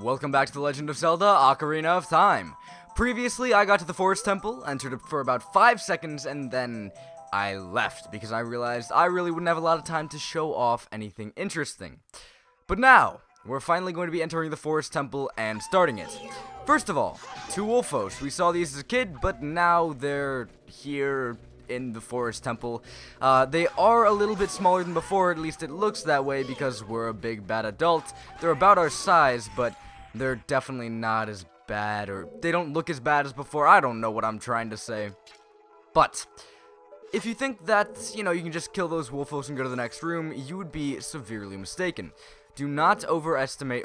Welcome back to The Legend of Zelda: Ocarina of Time. Previously, I got to the Forest Temple, entered it for about 5 seconds, and then I left because I realized I really wouldn't have a lot of time to show off anything interesting. But now, we're finally going to be entering the Forest Temple and starting it. First of all, 2 Wolfos. We saw these as a kid, but now they're here in the Forest Temple. They are a little bit smaller than before, at least it looks that way because we're a big bad adult. They're about our size, but they're definitely not as bad, or they don't look as bad as before. I don't know what I'm trying to say. But if you think that, you can just kill those Wolfos and go to the next room, you would be severely mistaken. Do not underestimate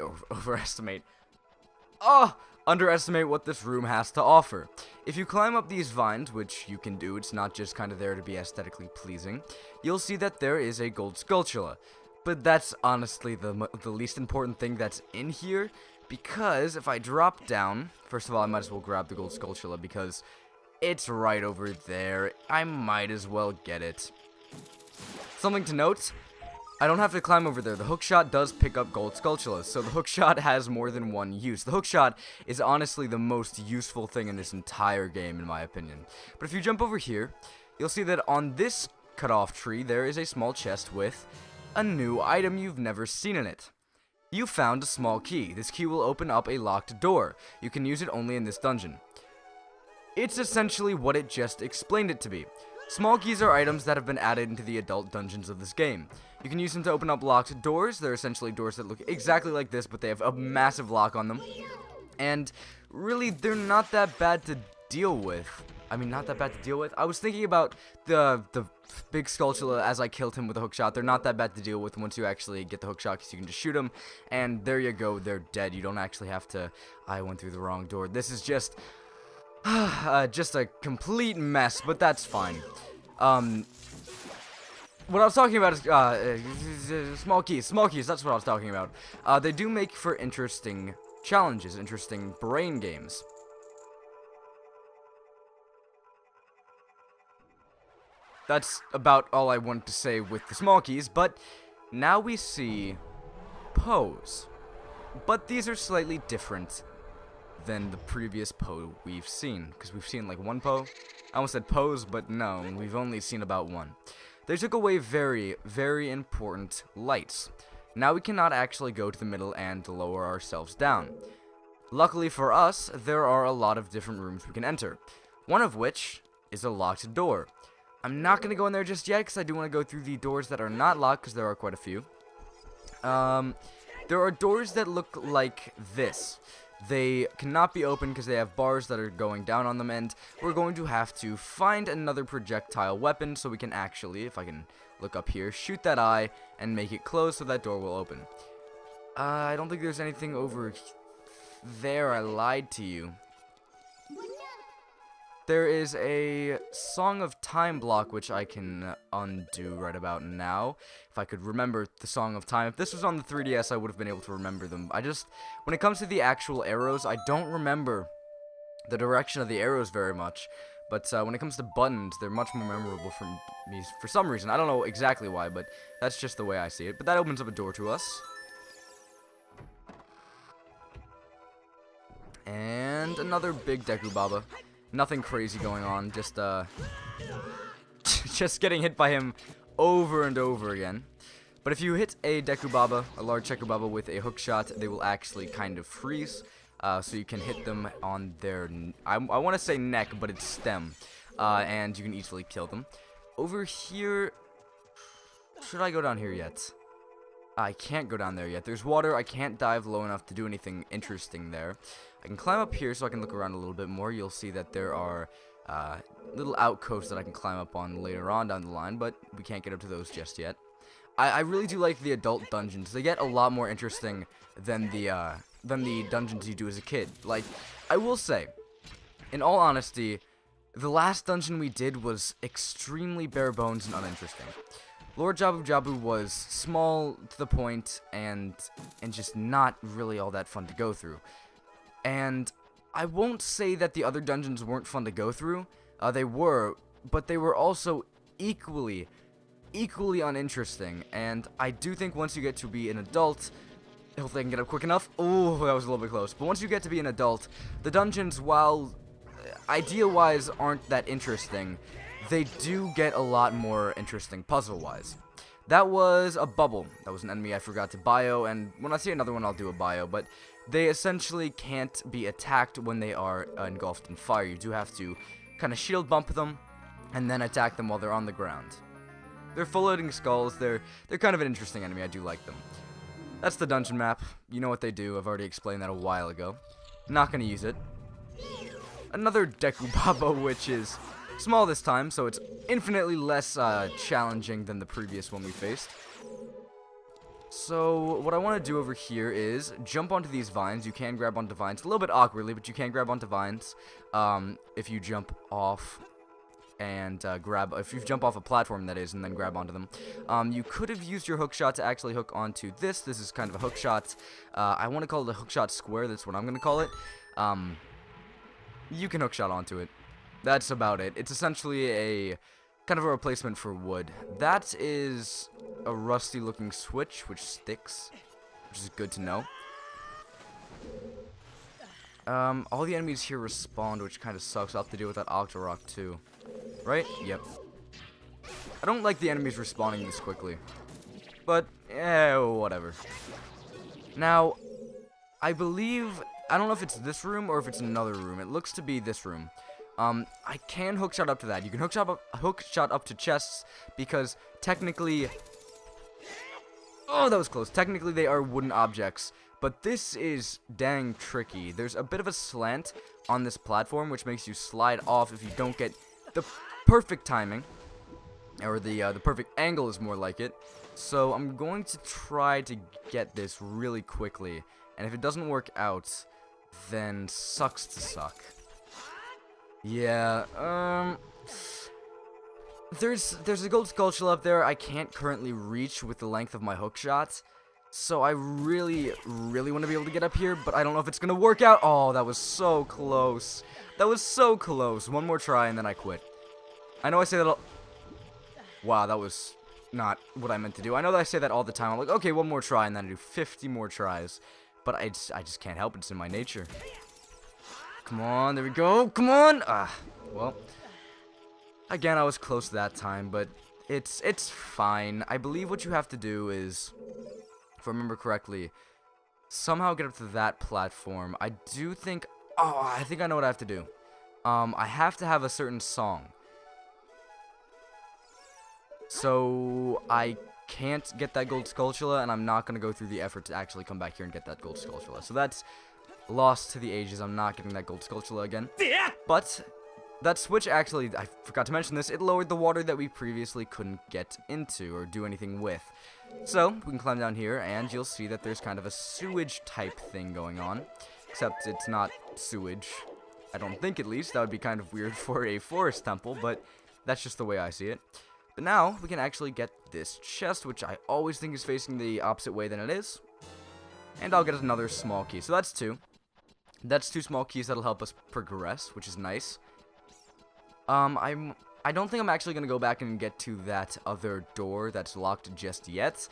what this room has to offer. If you climb up these vines, which you can do, it's not just kind of there to be aesthetically pleasing, you'll see that there is a gold skulltula. But that's honestly the least important thing that's in here, because if I drop down, first of all, I might as well grab the gold skulltula because it's right over there. I might as well get it. Something to note, I don't have to climb over there. The hookshot does pick up gold skulltulas, so the hookshot has more than one use. The hookshot is honestly the most useful thing in this entire game, in my opinion. But if you jump over here, you'll see that on this cutoff tree, there is a small chest with a new item you've never seen in it. You found a small key. This key will open up a locked door. You can use it only in this dungeon. It's essentially what it just explained it to be. Small keys are items that have been added into the adult dungeons of this game. You can use them to open up locked doors. They're essentially doors that look exactly like this, but they have a massive lock on them. And really, they're not that bad to deal with. I mean, not that bad to deal with. I was thinking about the big skulltula as I killed him with a hookshot. They're not that bad to deal with once you actually get the hookshot, because you can just shoot them, and there you go, they're dead. You don't actually have to, I went through the wrong door. This is just a complete mess, but that's fine. What I was talking about is small keys, that's what I was talking about. They do make for interesting challenges, interesting brain games. That's about all I wanted to say with the small keys, but now we see Poes. But these are slightly different than the previous Poe we've seen, because we've seen like one Poe. I almost said Poes, but no, we've only seen about one. They took away very, very important lights. Now we cannot actually go to the middle and lower ourselves down. Luckily for us, there are a lot of different rooms we can enter, one of which is a locked door. I'm not going to go in there just yet, because I do want to go through the doors that are not locked, because there are quite a few. There are doors that look like this. They cannot be opened because they have bars that are going down on them, and we're going to have to find another projectile weapon so we can actually, if I can look up here, shoot that eye and make it close so that door will open. I don't think there's anything over there. I lied to you. There is a Song of Time block, which I can undo right about now. If I could remember the Song of Time. If this was on the 3DS, I would have been able to remember them. When it comes to the actual arrows, I don't remember the direction of the arrows very much. But when it comes to buttons, they're much more memorable for me for some reason. I don't know exactly why, but that's just the way I see it. But that opens up a door to us. And another big Deku Baba. Nothing crazy going on, just just getting hit by him over and over again. But if you hit a Deku Baba, a large Deku Baba with a hookshot, they will actually kind of freeze. So you can hit them on their, I want to say neck, but it's stem. And you can easily kill them. Over here, should I go down here yet? I can't go down there yet. There's water. I can't dive low enough to do anything interesting there. I can climb up here so I can look around a little bit more. You'll see that there are little outcoasts that I can climb up on later on down the line, but we can't get up to those just yet. I really do like the adult dungeons. They get a lot more interesting than the dungeons you do as a kid. Like, I will say, in all honesty, the last dungeon we did was extremely bare bones and uninteresting. Lord Jabu Jabu was small, to the point, and just not really all that fun to go through. And I won't say that the other dungeons weren't fun to go through. They were, but they were also equally uninteresting. And I do think once you get to be an adult, Hopefully I can get up quick enough. Oh, that was a little bit close. But once you get to be an adult, the dungeons, while idea-wise aren't that interesting, they do get a lot more interesting puzzle-wise. That was a bubble. That was an enemy I forgot to bio, and when I see another one, I'll do a bio, but they essentially can't be attacked when they are engulfed in fire. You do have to kind of shield bump them, and then attack them while they're on the ground. They're floating skulls. They're kind of an interesting enemy. I do like them. That's the dungeon map. You know what they do. I've already explained that a while ago. Not going to use it. Another Deku Baba, which is small this time, so it's infinitely less challenging than the previous one we faced. So what I want to do over here is jump onto these vines. You can grab onto vines a little bit awkwardly, but you can grab onto vines if you jump off and if you jump off a platform, that is, and then grab onto them. You could have used your hook shot to actually hook onto this. This is kind of a hook shot. I want to call it a hook shot square. That's what I'm going to call it. You can hook shot onto it. That's about it. It's essentially a kind of a replacement for wood. That is a rusty looking switch which sticks, which is good to know. All the enemies here respawned, which kind of sucks. I'll have to deal with that Octorok too. Right? Yep. I don't like the enemies respawning this quickly. But, whatever. Now, I believe, I don't know if it's this room or if it's another room. It looks to be this room. I can hook shot up to that. You can hook shot up to chests because technically, oh, that was close. Technically, they are wooden objects, but this is dang tricky. There's a bit of a slant on this platform, which makes you slide off if you don't get the perfect timing, or the perfect angle is more like it. So I'm going to try to get this really quickly, and if it doesn't work out, then sucks to suck. Yeah, there's a gold sculpture up there I can't currently reach with the length of my hook shot, so I really want to be able to get up here, but I don't know if it's gonna work out. Oh, that was so close. That was so close. One more try and then I quit. I know I say that wow, that was not what I meant to do. I know that I say that all the time. I'm like, okay, one more try, and then I do 50 more tries, but I just can't help it. It's in my nature. Come on, there we go. Come on. Well, again, I was close that time, but it's fine. I believe what you have to do is, if I remember correctly, somehow get up to that platform. I think I know what I have to do. I have to have a certain song. So I can't get that gold sculpture, and I'm not going to go through the effort to actually come back here and get that gold sculpture. So that's lost to the ages. I'm not getting that gold sculpture again. But that switch, actually, I forgot to mention this, it lowered the water that we previously couldn't get into or do anything with. So we can climb down here, and you'll see that there's kind of a sewage type thing going on, except it's not sewage. I don't think, at least. That would be kind of weird for a forest temple, but that's just the way I see it. But now we can actually get this chest, which I always think is facing the opposite way than it is. And I'll get another small key. So that's two. That's two small keys that'll help us progress, which is nice. I don't think I'm actually going to go back and get to that other door that's locked just yet,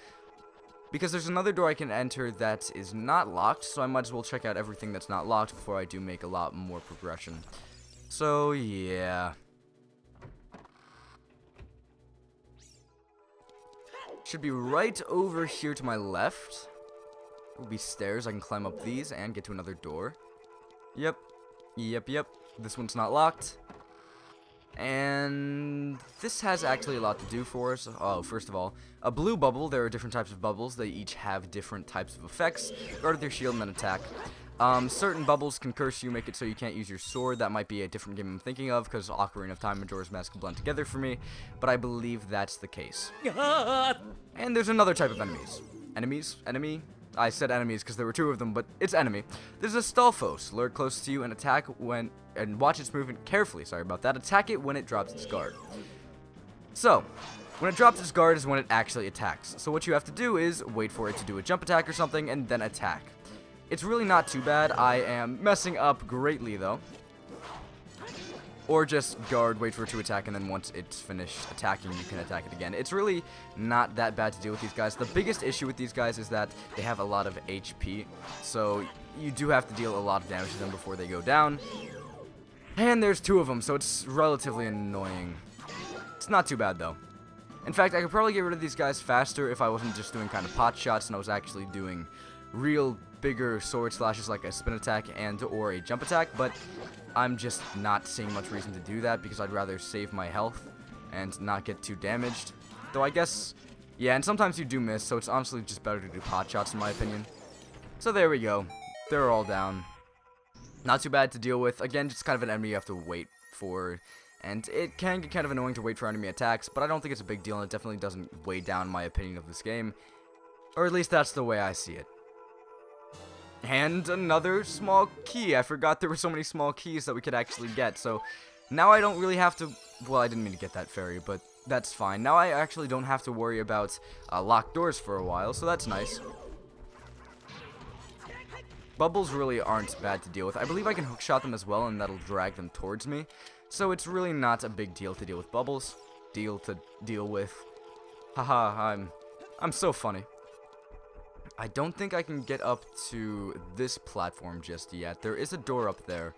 because there's another door I can enter that is not locked, so I might as well check out everything that's not locked before I do make a lot more progression. So, yeah. Should be right over here to my left. Will be stairs. I can climb up these and get to another door. Yep. This one's not locked. And this has actually a lot to do for us. Oh, first of all, a blue bubble. There are different types of bubbles. They each have different types of effects. Guard with your shield and then attack. Certain bubbles can curse you, make it so you can't use your sword. That might be a different game I'm thinking of, because Ocarina of Time and Majora's Mask blend together for me, but I believe that's the case. And there's another type of enemies. Enemy? I said enemies because there were two of them, but it's enemy. There's a Stalfos. Lure close to you and attack and watch its movement carefully. Sorry about that. Attack it when it drops its guard. So, when it drops its guard is when it actually attacks. So what you have to do is wait for it to do a jump attack or something and then attack. It's really not too bad. I am messing up greatly, though. or just guard, wait for it to attack, and then once it's finished attacking, you can attack it again. It's really not that bad to deal with these guys. The biggest issue with these guys is that they have a lot of HP, so you do have to deal a lot of damage to them before they go down. And there's 2 of them, so it's relatively annoying. It's not too bad, though. In fact, I could probably get rid of these guys faster if I wasn't just doing kind of pot shots and I was actually doing real bigger sword slashes like a spin attack and or a jump attack, but I'm just not seeing much reason to do that because I'd rather save my health and not get too damaged. Though I guess, yeah, and sometimes you do miss, so it's honestly just better to do pot shots in my opinion. So there we go. They're all down. Not too bad to deal with. Again, just kind of an enemy you have to wait for. And it can get kind of annoying to wait for enemy attacks, but I don't think it's a big deal, and it definitely doesn't weigh down my opinion of this game. Or at least that's the way I see it. And another small key. I forgot there were so many small keys that we could actually get, so now I don't really have to... Well, I didn't mean to get that fairy, but that's fine. Now I actually don't have to worry about locked doors for a while, so that's nice. Bubbles really aren't bad to deal with. I believe I can hookshot them as well, and that'll drag them towards me. So it's really not a big deal to deal with bubbles. Deal with. Haha, I'm so funny. I don't think I can get up to this platform just yet. There is a door up there,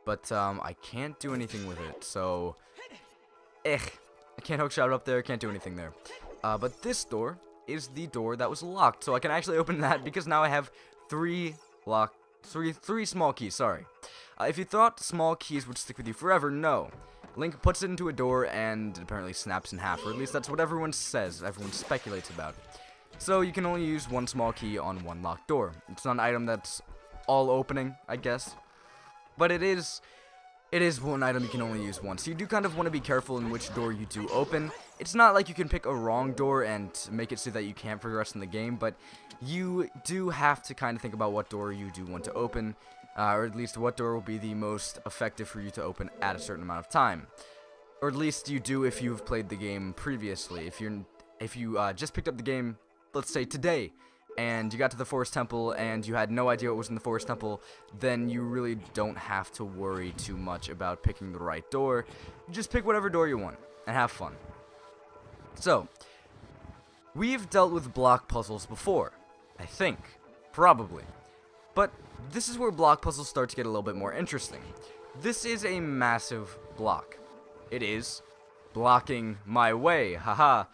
but I can't do anything with it. So, I can't hookshot it up there. Can't do anything there. But this door is the door that was locked, so I can actually open that because now I have three small keys. Sorry. If you thought small keys would stick with you forever, no. Link puts it into a door and it apparently snaps in half, or at least that's what everyone says, everyone speculates about. So you can only use one small key on one locked door. It's not an item that's all opening, I guess. But it is one item you can only use once. So you do kind of want to be careful in which door you do open. It's not like you can pick a wrong door and make it so that you can't progress in the game, but you do have to kind of think about what door you do want to open. Or at least what door will be the most effective for you to open at a certain amount of time. Or at least you do if you've played the game previously. If you just picked up the game, let's say today, and you got to the Forest Temple and you had no idea what was in the Forest Temple, then you really don't have to worry too much about picking the right door. Just pick whatever door you want and have fun. So, we've dealt with block puzzles before, I think. Probably. But this is where block puzzles start to get a little bit more interesting. This is a massive block. It is blocking my way. Haha.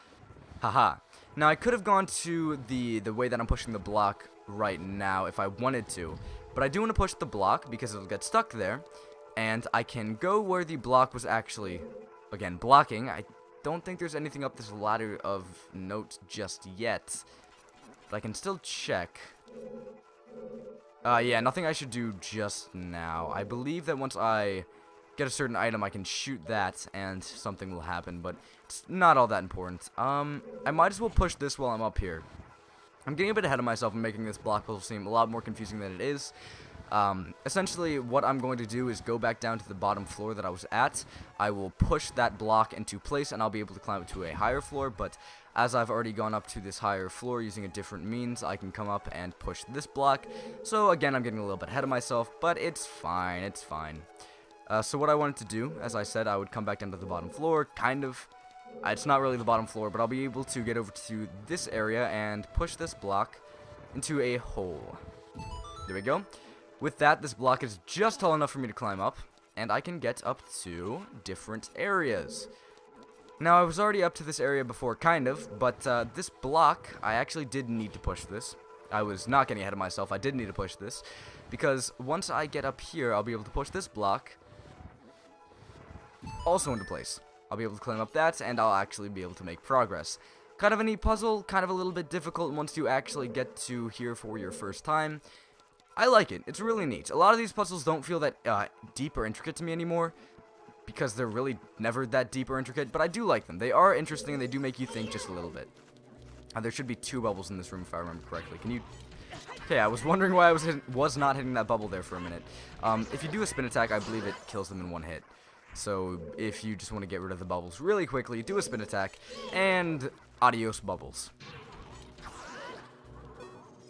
Haha. Now, I could have gone to the way that I'm pushing the block right now if I wanted to. But I do want to push the block because it'll get stuck there. And I can go where the block was actually, again, blocking. I don't think there's anything up this ladder of note just yet. But I can still check. Yeah, nothing I should do just now. I believe that once I get a certain item, I can shoot that and something will happen, but it's not all that important. I might as well push this while I'm up here. I'm getting a bit ahead of myself and making this block puzzle seem a lot more confusing than it is. Essentially, what I'm going to do is go back down to the bottom floor that I was at. I will push that block into place, and I'll be able to climb to a higher floor, but as I've already gone up to this higher floor using a different means, I can come up and push this block. So, again, I'm getting a little bit ahead of myself, but it's fine, it's fine. So what I wanted to do, as I said, I would come back down to the bottom floor, kind of. It's not really the bottom floor, but I'll be able to get over to this area and push this block into a hole. There we go. With that, this block is just tall enough for me to climb up, and I can get up to different areas. Now, I was already up to this area before, kind of, but this block, I actually did need to push this. I was not getting ahead of myself. I did need to push this, because once I get up here, I'll be able to push this block also into place. I'll be able to climb up that, and I'll actually be able to make progress. Kind of a neat puzzle, kind of a little bit difficult once you actually get to here for your first time. I like it. It's really neat. A lot of these puzzles don't feel that deep or intricate to me anymore, because they're really never that deep or intricate, but I do like them. They are interesting, and they do make you think just a little bit. There should be 2 bubbles in this room, if I remember correctly. Can you... Okay, I was wondering why I was not hitting that bubble there for a minute. If you do a spin attack, I believe it kills them in one hit. So, if you just want to get rid of the bubbles really quickly, do a spin attack, and adios bubbles.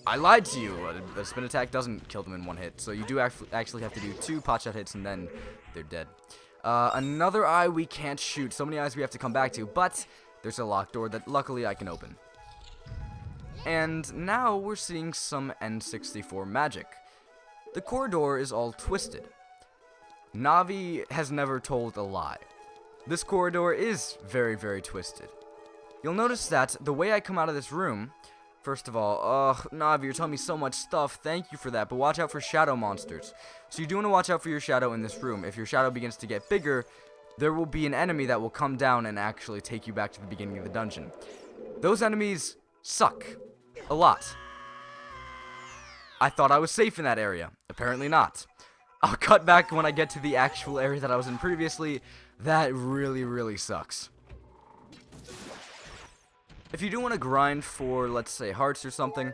I lied to you. A spin attack doesn't kill them in one hit, so you do actually have to do 2 pot shot hits, and then they're dead. Another eye we can't shoot. So many eyes we have to come back to, but there's a locked door that luckily I can open. And now we're seeing some N64 magic. The corridor is all twisted. Navi has never told a lie. This corridor is very, very twisted. You'll notice that the way I come out of this room, first of all, Navi, you're telling me so much stuff, thank you for that, but watch out for shadow monsters. So you do want to watch out for your shadow in this room. If your shadow begins to get bigger, there will be an enemy that will come down and actually take you back to the beginning of the dungeon. Those enemies suck. A lot. I thought I was safe in that area. Apparently not. I'll cut back when I get to the actual area that I was in previously. That really, really sucks. If you do want to grind for, let's say, hearts or something,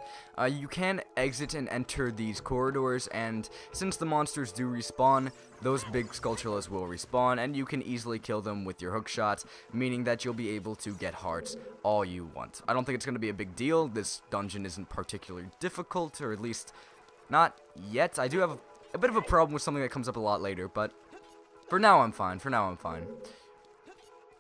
you can exit and enter these corridors, and since the monsters do respawn, those big Skulltulas will respawn, and you can easily kill them with your hook shots, meaning that you'll be able to get hearts all you want. I don't think it's going to be a big deal. This dungeon isn't particularly difficult, or at least not yet. I do have a bit of a problem with something that comes up a lot later, but for now I'm fine.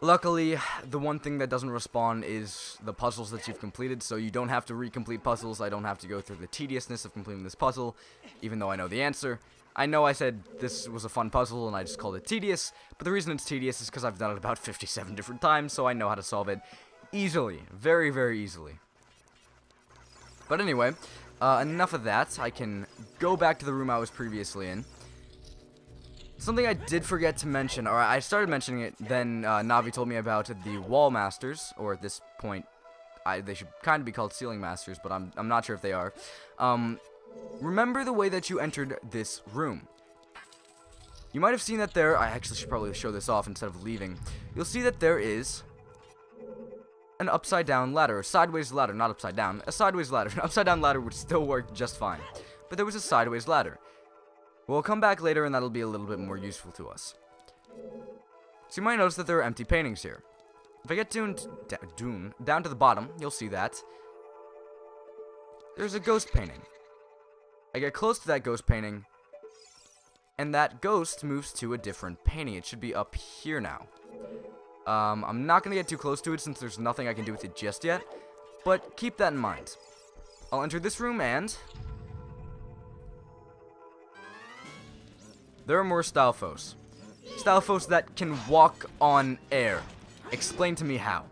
Luckily, the one thing that doesn't respawn is the puzzles that you've completed, so you don't have to recomplete puzzles. I don't have to go through the tediousness of completing this puzzle, even though I know the answer. I know I said this was a fun puzzle and I just called it tedious, but the reason it's tedious is because I've done it about 57 different times, so I know how to solve it easily. Very, very easily. But anyway, enough of that. I can go back to the room I was previously in. Something I did forget to mention, or I started mentioning it, then Navi told me about the wall masters, or at this point, they should kind of be called ceiling masters, but I'm not sure if they are. Remember the way that you entered this room. You might have seen that there, I actually should probably show this off instead of leaving. You'll see that there is an upside down ladder, a sideways ladder, not upside down, a sideways ladder. An upside down ladder would still work just fine, but there was a sideways ladder. We'll come back later and that'll be a little bit more useful to us. So you might notice that there are empty paintings here. If I get down to the bottom, you'll see that there's a ghost painting. I get close to that ghost painting, and that ghost moves to a different painting. It should be up here now. I'm not going to get too close to it since there's nothing I can do with it just yet, but keep that in mind. I'll enter this room and there are more Stalfos. Stalfos that can walk on air. Explain to me how.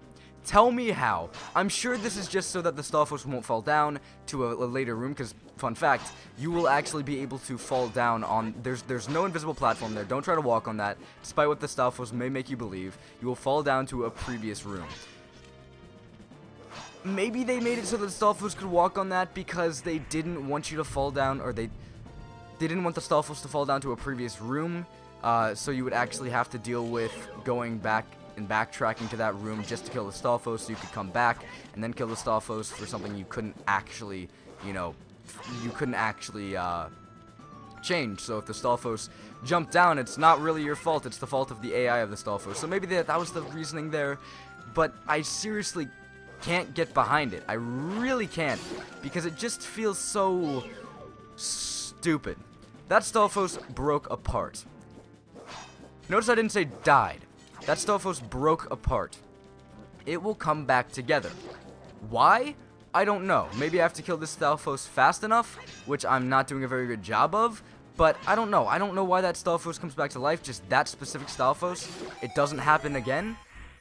Tell me how. I'm sure this is just so that the Stalfos won't fall down to a later room, because, fun fact, you will actually be able to fall down on... There's no invisible platform there. Don't try to walk on that. Despite what the Stalfos may make you believe, you will fall down to a previous room. Maybe they made it so that the Stalfos could walk on that because they didn't want you to fall down, or they didn't want the Stalfos to fall down to a previous room, so you would actually have to deal with going back and backtracking to that room just to kill the Stalfos so you could come back and then kill the Stalfos for something you couldn't actually, change. So if the Stalfos jump down, it's not really your fault, it's the fault of the AI of the Stalfos. So maybe that was the reasoning there, but I seriously can't get behind it. I really can't, because it just feels so stupid. That Stalfos broke apart. Notice I didn't say died. That Stalfos broke apart. It will come back together. Why? I don't know. Maybe I have to kill this Stalfos fast enough, which I'm not doing a very good job of, but I don't know. I don't know why that Stalfos comes back to life, just that specific Stalfos. It doesn't happen again.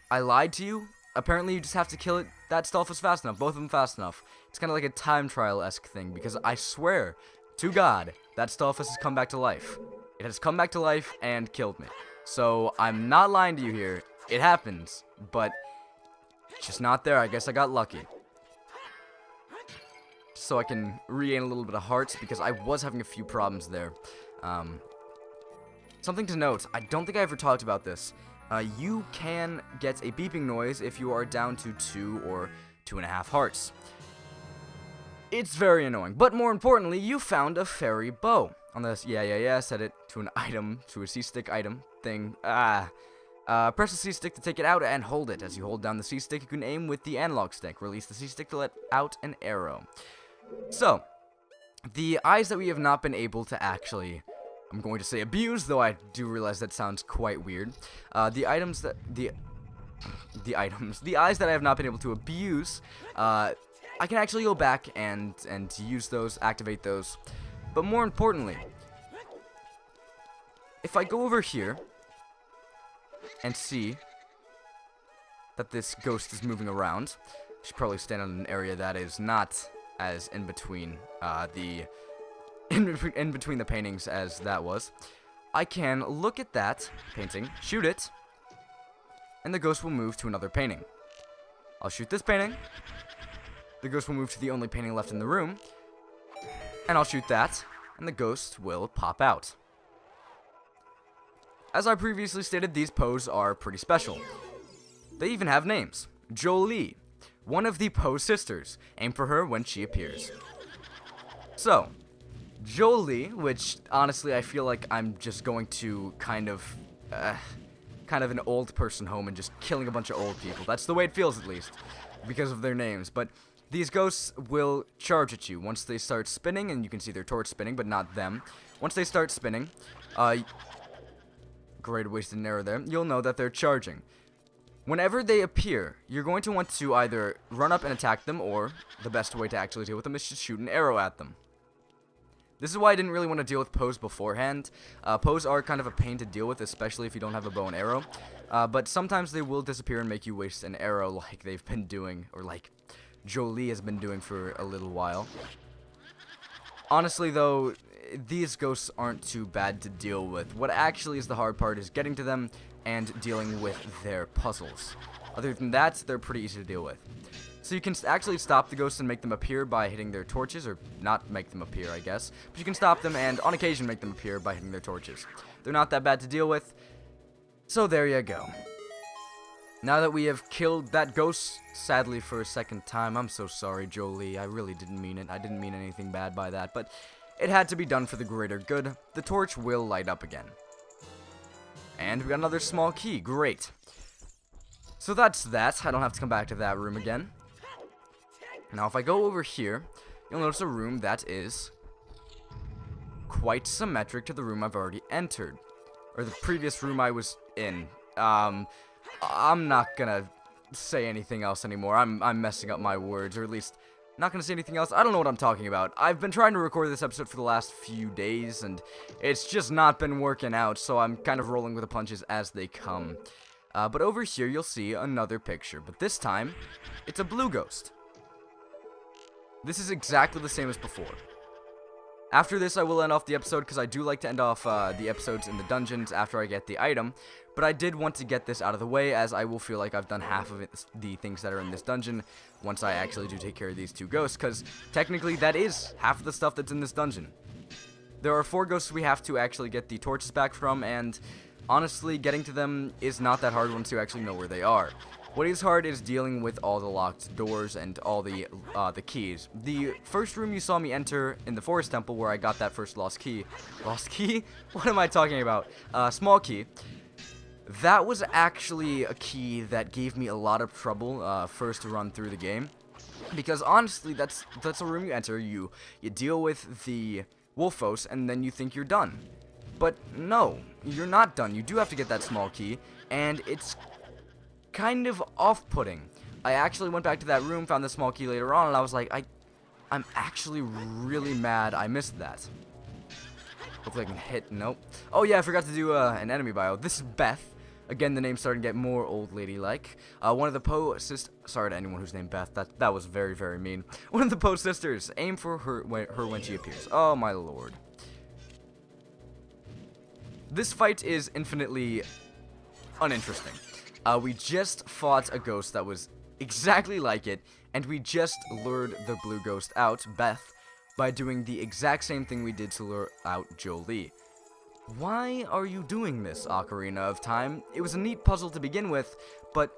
I lied to you. Apparently you just have to kill that Stalfos fast enough, both of them fast enough. It's kind of like a time trial-esque thing, because I swear to God, that Stalfos has come back to life. It has come back to life and killed me. So, I'm not lying to you here. It happens, but it's just not there. I guess I got lucky. So I can regain a little bit of hearts, because I was having a few problems there. Something to note, I don't think I ever talked about this. You can get a beeping noise if you are down to 2 or 2.5 hearts. It's very annoying, but more importantly, you found a fairy bow. On this, set it to an item, to a C-stick item thing. Press the C-stick to take it out and hold it. As you hold down the C-stick, you can aim with the analog stick. Release the C-stick to let out an arrow. So, the eyes that we have not been able to actually I'm going to say abuse, though I do realize that sounds quite weird. The eyes that I have not been able to abuse, I can actually go back and use those, activate those. But more importantly, if I go over here and see that this ghost is moving around, I should probably stand on an area that is not as in between in between the paintings as that was. I can look at that painting, shoot it, and the ghost will move to another painting. I'll shoot this painting, the ghost will move to the only painting left in the room, and I'll shoot that, and the ghost will pop out. As I previously stated, these Poes are pretty special. They even have names. Jolie, one of the Poe sisters. Aim for her when she appears. So, Jolie, which honestly I feel like I'm just going to kind of an old person home and just killing a bunch of old people. That's the way it feels, at least, because of their names. But these ghosts will charge at you once they start spinning, and you can see their torch spinning, but not them. Once they start spinning, great wasted an arrow there, you'll know that they're charging. Whenever they appear, you're going to want to either run up and attack them, or the best way to actually deal with them is to shoot an arrow at them. This is why I didn't really want to deal with Poes beforehand. Poes are kind of a pain to deal with, especially if you don't have a bow and arrow. But sometimes they will disappear and make you waste an arrow like they've been doing, or like Jolie has been doing for a little while. Honestly, though, these ghosts aren't too bad to deal with. What actually is the hard part is getting to them and dealing with their puzzles. Other than that, they're pretty easy to deal with. So you can actually stop the ghosts and make them appear by hitting their torches, or not make them appear, I guess. But you can stop them and, on occasion, make them appear by hitting their torches. They're not that bad to deal with, so there you go. Now that we have killed that ghost, sadly for a second time, I'm so sorry, Jolie. I really didn't mean it. I didn't mean anything bad by that, but it had to be done for the greater good. The torch will light up again. And we got another small key. Great. So that's that. I don't have to come back to that room again. Now, if I go over here, you'll notice a room that is quite symmetric to the room I've already entered. Or the previous room I was in. I'm not gonna say anything else anymore. I'm messing up my words, or at least not gonna say anything else. I don't know what I'm talking about. I've been trying to record this episode for the last few days, and it's just not been working out, so I'm kind of rolling with the punches as they come. But over here, you'll see another picture, but this time, it's a blue ghost. This is exactly the same as before. After this, I will end off the episode, because I do like to end off the episodes in the dungeons after I get the item, but I did want to get this out of the way, as I will feel like I've done half of the things that are in this dungeon once I actually do take care of these two ghosts, because technically that is half of the stuff that's in this dungeon. There are 4 ghosts we have to actually get the torches back from, and honestly, getting to them is not that hard once you actually know where they are. What is hard is dealing with all the locked doors and all the keys. The first room you saw me enter in the Forest Temple, where I got that first lost key. Lost key? What am I talking about? Small key. That was actually a key that gave me a lot of trouble first to run through the game. Because honestly, that's a room you enter, you deal with the Wolfos, and then you think you're done. But no, you're not done. You do have to get that small key, and it's kind of off-putting. I actually went back to that room, found the small key later on, and I was like, I'm actually really mad I missed that. Hopefully I can hit, nope. Oh yeah, I forgot to do an enemy bio. This is Beth. Again, the name's starting to get more old lady-like. One of the Poe sisters, sorry to anyone who's named Beth, that was very, very mean. One of the Poe sisters, aim for her when she appears. Oh my lord. This fight is infinitely uninteresting. We just fought a ghost that was exactly like it, and we just lured the blue ghost out, Beth, by doing the exact same thing we did to lure out Jolie. Why are you doing this, Ocarina of Time? It was a neat puzzle to begin with, but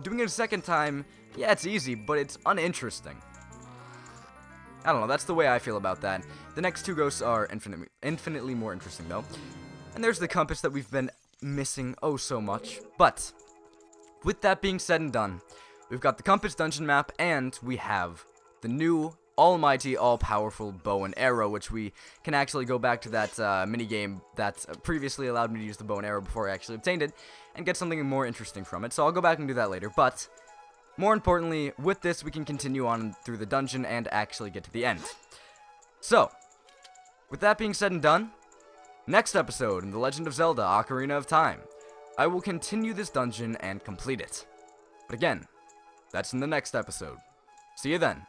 doing it a second time, yeah, it's easy, but it's uninteresting. I don't know, that's the way I feel about that. The next 2 ghosts are infinitely more interesting, though. And there's the compass that we've been missing oh so much, but with that being said and done, we've got the compass dungeon map, and we have the new almighty, all-powerful bow and arrow, which we can actually go back to that minigame that previously allowed me to use the bow and arrow before I actually obtained it, and get something more interesting from it. So I'll go back and do that later, but more importantly, with this we can continue on through the dungeon and actually get to the end. So, with that being said and done, next episode in The Legend of Zelda: Ocarina of Time, I will continue this dungeon and complete it. But again, that's in the next episode. See you then.